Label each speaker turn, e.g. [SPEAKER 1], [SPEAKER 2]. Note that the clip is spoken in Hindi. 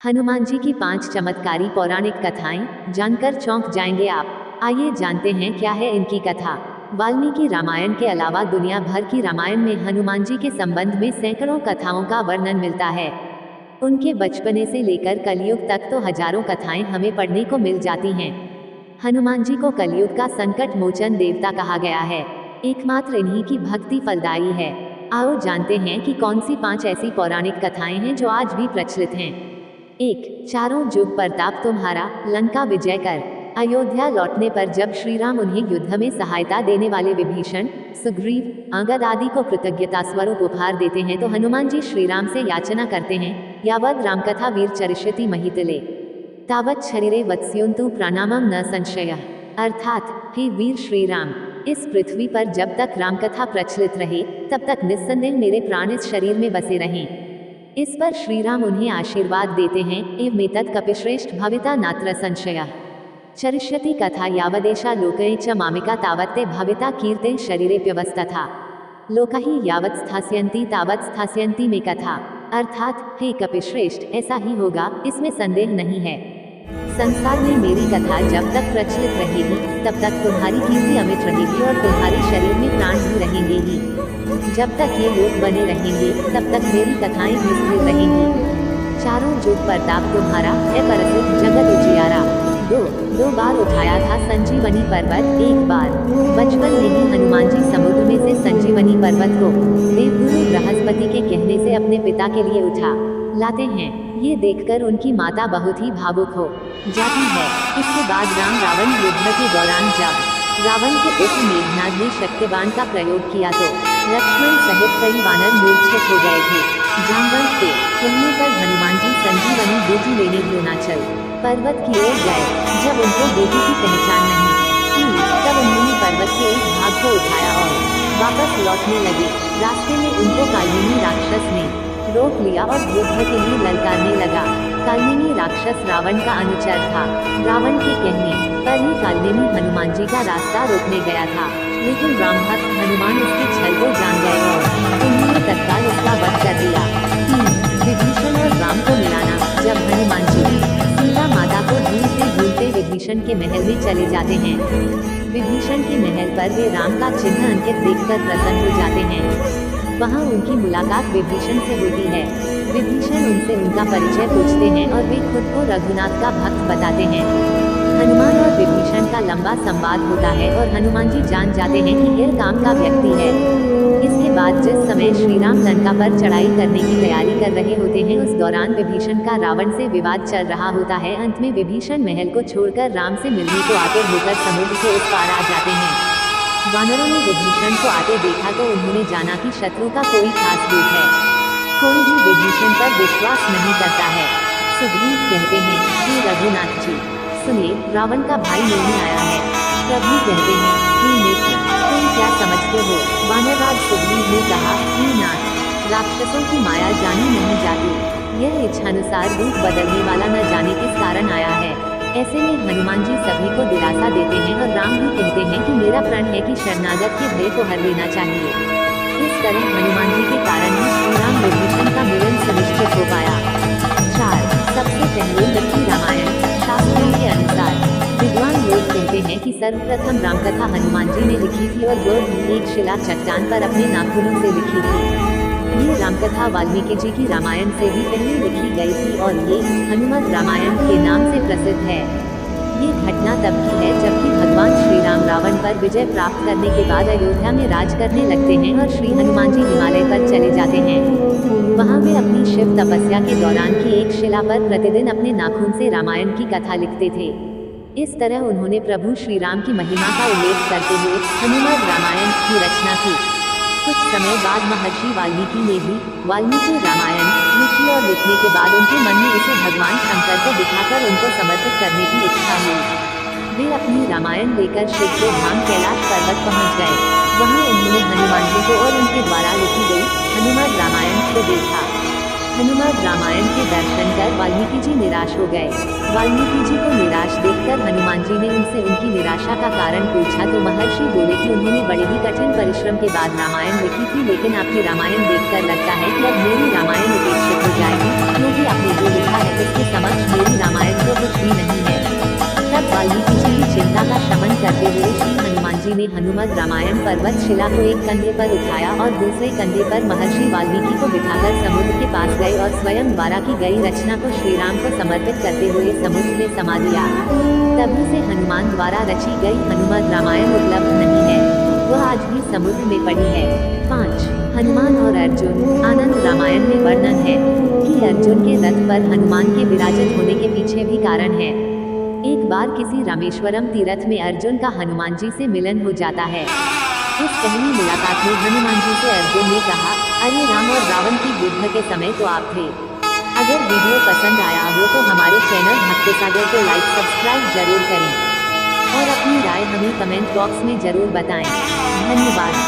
[SPEAKER 1] हनुमान जी की 5 चमत्कारी पौराणिक कथाएं जानकर चौंक जाएंगे आप। आइए जानते हैं क्या है इनकी कथा। वाल्मीकि रामायण के अलावा दुनिया भर की रामायण में हनुमान जी के संबंध में सैकड़ों कथाओं का वर्णन मिलता है। उनके बचपने से लेकर कलयुग तक तो हजारों कथाएं हमें पढ़ने को मिल जाती हैं। हनुमान जी को कलयुग का संकट मोचन देवता कहा गया है। एकमात्र इन्हीं की भक्ति फलदायी है। आओ जानते हैं कि कौन सी 5 ऐसी पौराणिक कथाएं हैं जो आज भी प्रचलित हैं। 1. चारों जुग प्रताप तुम्हारा, लंका विजय कर। अयोध्या लौटने पर जब श्री राम उन्हें युद्ध में सहायता देने वाले विभीषण, सुग्रीव, अंगद आदि को कृतज्ञता स्वरूप उपहार देते हैं तो हनुमान जी श्री राम से याचना करते हैं, यावद रामकथा वीर चरिष्यति महितले तावत शरीरे वत्स्युन्तु प्राणामम न संशय। अर्थात, हे वीर श्री राम, इस पृथ्वी पर जब तक रामकथा प्रचलित रहे तब तक निस्संदेह मेरे प्राण इस शरीर में बसे रहें। इस पर श्री राम उन्हें आशीर्वाद देते हैं, एवमेतत् कपिश्रेष्ठ भविता नात्र संशयः। चरिष्यति कथा यावदेशा लोके च मामिका तावत्ते भविता कीर्ते शरीरेप्यवस्था। लोका ही यावत् स्थास्यन्ति तावत् स्थास्यन्ति में कथा। अर्थात, हे कपिश्रेष्ठ, ऐसा ही होगा, इसमें संदेह नहीं है। संसार में मेरी कथा जब तक प्रचलित रहेगी तब तक तुम्हारी कीर्ति अमिट रहेगी और तुम्हारे शरीर में प्राण भी रहेंगे ही। जब तक ये लोग बने रहेंगे तब तक मेरी कथाएं विस्तृत रहेंगी। चारों जुग प्रताप तुम्हारा है प्रसिद्ध जगत उजियारा। दो बार उठाया था संजीवनी पर्वत, एक बार बचपन में ही हनुमान जी समुद्र में से संजीवनी पर्वत को देवगुरु बृहस्पति के कहने से अपने पिता के लिए उठा लाते हैं। ये देखकर उनकी माता बहुत ही भावुक हो जाती है। इसके बाद राम रावण युद्ध के दौरान जब रावण के पुत्र मेघनाद ने शक्तिबाण का प्रयोग किया तो लक्ष्मण सहित कई वानर मूर्छित हो गए थे। जामवंत के कहने पर हनुमान जी संजीवनी बूटी लेने द्रोणाचल पर्वत की ओर गए। जब उनको बूटी की पहचान नहीं हुई तब उन्होंने पर्वत के एक भाग को उठाया और वापस लौटने लगे। रास्ते में उनको कालिंदी राक्षस ने रोक लिया और युद्ध के लिए ललकारने लगा। कालिंदी राक्षस रावण का अनुचर था। रावण के कहने पर ही कालिंदी हनुमान जी का रास्ता रोकने गया था, लेकिन राम भक्त हनुमान उसके छल को जान गए और उन्होंने तत्काल उसका वध कर दिया। 3. विभीषण और राम को मिलाना। जब हनुमान जी सीता माता को ढूंढते ढूंढते विभीषण के महल में चले जाते हैं, विभीषण के महल पर वे राम का चिन्ह अंकित देखकर प्रसन्न हो जाते हैं। वहाँ उनकी मुलाकात विभीषण से होती है। विभीषण उनसे उनका परिचय पूछते हैं और वे खुद को रघुनाथ का भक्त बताते हैं। हनुमान और विभीषण का लंबा संवाद होता है और हनुमान जी जान जाते हैं कि यह काम का व्यक्ति है। इसके बाद जिस समय श्री राम लंका पर चढ़ाई करने की तैयारी कर रहे होते हैं उस दौरान विभीषण का रावण से विवाद चल रहा होता है। अंत में विभीषण महल को छोड़कर राम से मिलने को आते होकर समुद्र के उस पार आ जाते हैं। वानरों ने विभीषण को आते देखा तो उन्होंने जाना कि शत्रु का कोई खास रूप है। कोई भी विभीषण पर विश्वास नहीं करता है। सुग्रीव कहते हैं, हे रघुनाथ जी, सुनिए, रावण का भाई मिलने आया है। प्रभु कहते हैं, हे मित्र, तुम क्या समझते हो? वानरराज सुग्रीव ने कहा, हे नाथ, राक्षसों की माया जानी नहीं जाती। यह इच्छानुसार रूप बदलने वाला न जाने किस कारण आया है। ऐसे में हनुमान जी सभी को दिलासा देते हैं और राम भी कहते हैं कि मेरा प्रण है कि शरणागत के भय को हर लेना चाहिए। इस तरह हनुमान जी के कारण ही श्री राम विभीषण का मिलन सुनिश्चित हो पाया। 4. सबसे पहले लिखी रामायण। शास्त्रों के अनुसार विद्वान लोग कहते हैं कि सर्वप्रथम रामकथा हनुमान जी ने लिखी थी और वह भी एक शिला चट्टान पर अपने नाखूनों से लिखी थी। ये रामकथा वाल्मीकि जी की रामायण से भी पहले लिखी गई थी और ये हनुमत रामायण के नाम से प्रसिद्ध है। ये घटना तब की है जबकि भगवान श्री राम रावण पर विजय प्राप्त करने के बाद अयोध्या में राज करने लगते हैं और श्री हनुमान जी हिमालय पर चले जाते हैं। वहाँ वे अपनी शिव तपस्या के दौरान की एक शिला पर प्रतिदिन अपने नाखून से रामायण की कथा लिखते थे। इस तरह उन्होंने प्रभु श्री राम की महिमा का उल्लेख करते हुए हनुमत रामायण की रचना की। कुछ समय बाद महर्षि वाल्मीकि ने भी वाल्मीकि रामायण लिखी और लिखने के बाद उनके मन में इसे भगवान शंकर को दिखाकर उनको समर्पित करने की इच्छा हुई। वे अपनी रामायण लेकर शिव के धाम कैलाश पर्वत पहुंच गए। वहां उन्होंने हनुमान जी को और उनके द्वारा लिखी गई हनुमत रामायण को देखा। हनुमान रामायण के दर्शन कर वाल्मीकि जी निराश हो गए। वाल्मीकि जी को निराश देखकर हनुमान जी ने उनसे उनकी निराशा का कारण पूछा तो महर्षि बोले कि उन्होंने बड़े ही कठिन परिश्रम के बाद रामायण लिखी थी, लेकिन आपकी रामायण देखकर लगता है कि अब मेरी रामायण उपेक्षित हो जाएगी, क्योंकि आपने जो लिखा है उसके समक्ष मेरी रामायण तो कुछ भी नहीं है। तब वाल्मीकि जी की चिंता का शमन करते हुए श्री हनुमान जी ने हनुमत रामायण पर्वत शिला को एक कंधे पर उठाया और दूसरे कंधे पर महर्षि वाल्मीकि को बिठाकर समुद्र के पास गए और स्वयं द्वारा की गई रचना को श्री राम को समर्पित करते हुए समुद्र में समा दिया। तभी से हनुमान द्वारा रची गई हनुमत रामायण उपलब्ध नहीं है, वह आज भी समुद्र में पड़ी है। 5. हनुमान और अर्जुन। आनंद रामायण में वर्णन है कि अर्जुन के रथ पर हनुमान के विराजित होने के पीछे भी कारण है। एक बार किसी रामेश्वरम तीर्थ में अर्जुन का हनुमान जी से मिलन हो जाता है। इस पहली मुलाकात में हनुमान जी से अर्जुन ने कहा, अरे राम और रावण की युद्ध के समय तो आप थे। अगर वीडियो पसंद आया हो तो हमारे चैनल भक्ति सागर को लाइक सब्सक्राइब जरूर करें और अपनी राय हमें कमेंट बॉक्स में जरूर बताएं। धन्यवाद।